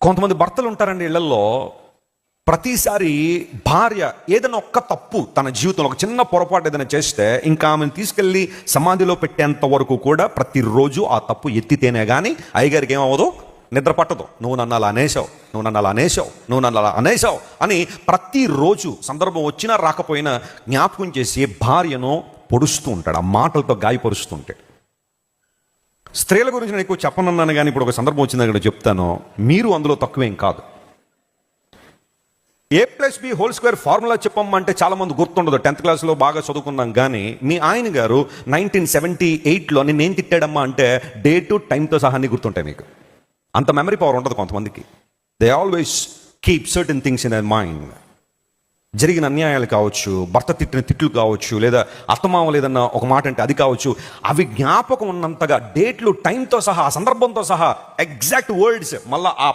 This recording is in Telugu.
కొంతమంది భర్తలు ఉంటారండి ఇళ్లలో, ప్రతిసారి భార్య ఏదైనా ఒక్క తప్పు తన జీవితంలో ఒక చిన్న పొరపాటు ఏదైనా చేస్తే ఇంకా ఆమెను తీసుకెళ్ళి సమాధిలో పెట్టేంత వరకు కూడా ప్రతిరోజు ఆ తప్పు ఎత్తితేనే కానీ అయ్యగారికి ఏమవ్వదు, నిద్ర పట్టదు. నువ్వు నన్ను అలా అనేసావు, నువ్వు నన్ను అలా అనేసావు, నువ్వు నన్ను అలా అనేసావు అని ప్రతిరోజు సందర్భం వచ్చినా రాకపోయినా జ్ఞాపకం చేసి భార్యను పొడుస్తూ ఉంటాడు, ఆ మాటలతో గాయపరుస్తూ ఉంటాడు. స్త్రీల గురించి నేను ఎక్కువ చెప్పనన్నాను, కానీ ఇప్పుడు ఒక సందర్భం వచ్చింది అక్కడ చెప్తాను. మీరు అందులో తక్కువేం కాదు. A+B² ఫార్ములా చెప్పమంటే చాలామంది గుర్తుండదు. 10th క్లాస్లో బాగా చదువుకున్నాం. కానీ మీ ఆయన గారు 1978లో నేనేం తిట్టాడమ్మా అంటే డేటు టైంతో సహా అన్ని గుర్తుంటాయి. మీకు అంత మెమరీ పవర్ ఉండదు కొంతమందికి. They always keep certain things in their mind. జరిగిన అన్యాయాలు కావచ్చు, భర్త తిట్టిన తిట్లు కావచ్చు, లేదా అత్తమామ లేదన్న ఒక మాట అంటే అది కావచ్చు, అవి జ్ఞాపకం ఉన్నంతగా డేట్లు టైంతో సహా, సందర్భంతో సహా, ఎగ్జాక్ట్ వర్డ్స్ మళ్ళీ ఆ